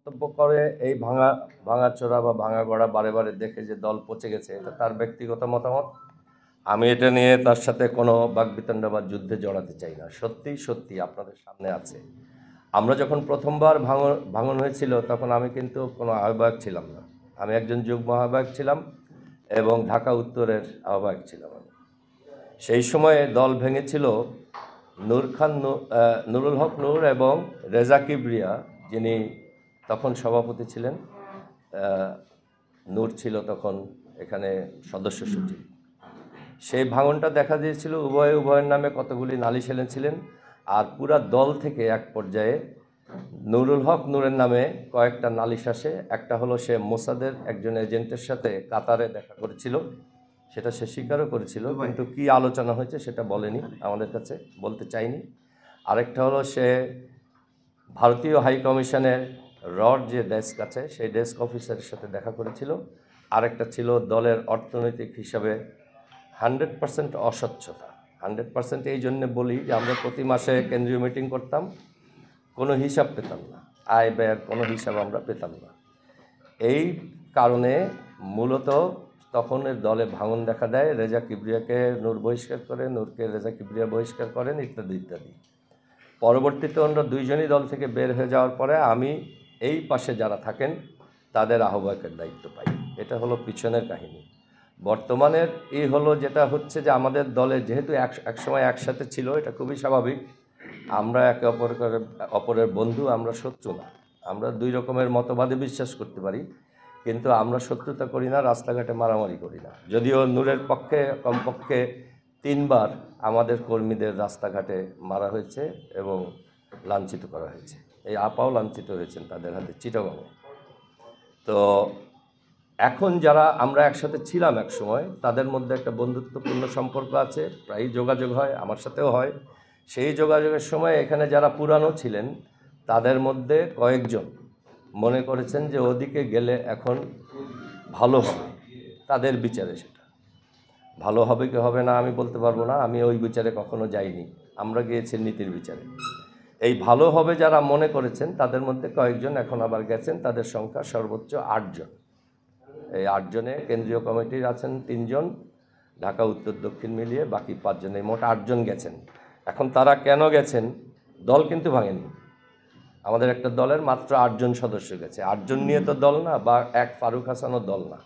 মন্তব্য করে এই ভাঙাচোরা বা ভাঙাগড়া বারে বারে দেখে যে দল পচে গেছে, এটা তার ব্যক্তিগত মতামত। আমি এটা নিয়ে তার সাথে কোনো বাকবিতণ্ডা বা যুদ্ধে জড়াতে চাই না। সত্যি আপনাদের সামনে আছে। আমরা যখন প্রথমবার ভাঙন হয়েছিল তখন আমি কিন্তু কোনো আহ্বায়ক ছিলাম না, আমি একজন যুগ্ম আহ্বায়ক ছিলাম এবং ঢাকা উত্তরের আহ্বায়ক ছিলাম। সেই সময়ে দল ভেঙেছিল নুরুল হক নূর এবং রেজা কিবরিয়া, যিনি তখন সভাপতি ছিলেন। নূর ছিল তখন এখানে সদস্য সচিব। সেই ভাঙনটা দেখা দিয়েছিল উভয়ের নামে কতগুলি নালিশ এনেছিলেন। আর পুরা দল থেকে এক পর্যায়ে নুরুল হক নূরের নামে কয়েকটা নালিশ আসে। একটা হলো সে মোসাদের একজন এজেন্টের সাথে কাতারে দেখা করেছিল, সেটা সে স্বীকারও করেছিল, কিন্তু কি আলোচনা হয়েছে সেটা বলেনি, আমাদের কাছে বলতে চাইনি। আরেকটা হলো সে ভারতীয় হাই কমিশনের যে ডেস্ক আছে সেই ডেস্ক অফিসারের সাথে দেখা করেছিল। আরেকটা ছিল দলের অর্থনৈতিক হিসাবে 100% অস্বচ্ছতা। 100% এই জন্যে বলি যে আমরা প্রতি মাসে কেন্দ্রীয় মিটিং করতাম, কোনো হিসাব পেতাম না, আয় ব্যয়ের কোনো হিসাব আমরা পেতাম না। এই কারণে মূলত তখন দলে ভাঙন দেখা দেয়। রেজা কিবরিয়াকে নূর বহিষ্কার করে, নূরকে রেজা কিবরিয়া বহিষ্কার করেন, ইত্যাদি ইত্যাদি। পরবর্তীতে আমরা দুইজনই দল থেকে বের হয়ে যাওয়ার পরে আমি এই পাশে যারা থাকেন তাদের আহ্বায়কের দায়িত্ব পাই। এটা হলো পিছনের কাহিনী। বর্তমানের এই হলো যেটা হচ্ছে যে আমাদের দলে যেহেতু একসময় একসাথে ছিল, এটা খুবই স্বাভাবিক। আমরা একে অপরের বন্ধু, আমরা শত্রু না। আমরা দুই রকমের মতবাদে বিশ্বাস করতে পারি, কিন্তু আমরা শত্রুতা করি না, রাস্তাঘাটে মারামারি করি না। যদিও নূরের পক্ষে কমপক্ষে 3 বার আমাদের কর্মীদের রাস্তাঘাটে মারা হয়েছে এবং লাঞ্ছিত করা হয়েছে। এই আপাও লাঞ্ছিত হয়েছেন তাদের হাতে চিটাগংয়ে। তো এখন যারা আমরা একসাথে ছিলাম এক সময়, তাদের মধ্যে একটা বন্ধুত্বপূর্ণ সম্পর্ক আছে, প্রায়ই যোগাযোগ হয়, আমার সাথেও হয়। সেই যোগাযোগের সময় এখানে যারা পুরানো ছিলেন তাদের মধ্যে কয়েকজন মনে করেছেন যে ওদিকে গেলে এখন ভালো হবে, তাদের বিচারে সেটা ভালো হবে কি হবে না আমি বলতে পারবো না, আমি ওই বিচারে কখনো যাইনি, আমরা গিয়েছি নীতির বিচারে। এই ভালো হবে যারা মনে করেছেন তাদের মধ্যে কয়েকজন এখন আবার গেছেন, তাদের সংখ্যা সর্বোচ্চ 8 জন। এই 8 জনে কেন্দ্রীয় কমিটির আছেন 3 জন, ঢাকা উত্তর দক্ষিণ মিলিয়ে বাকি 5 জনে, মোট 8 জন গেছেন। এখন তারা কেন গেছেন? দল কিন্তু ভাঙেনি। আমাদের একটা দলের মাত্র 8 জন সদস্য গেছে। 8 জন নিয়ে তো দল না, বা এক ফারুক হাসানও দল না।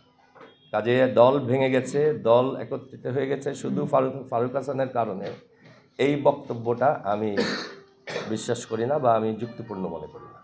কাজে দল ভেঙে গেছে, দল একত্রিত হয়ে গেছে শুধু ফারুক হাসানের কারণে। এই বক্তব্যটা আমি বিশ্বাস করি না বা আমি যুক্তিপূর্ণ মনে করি না।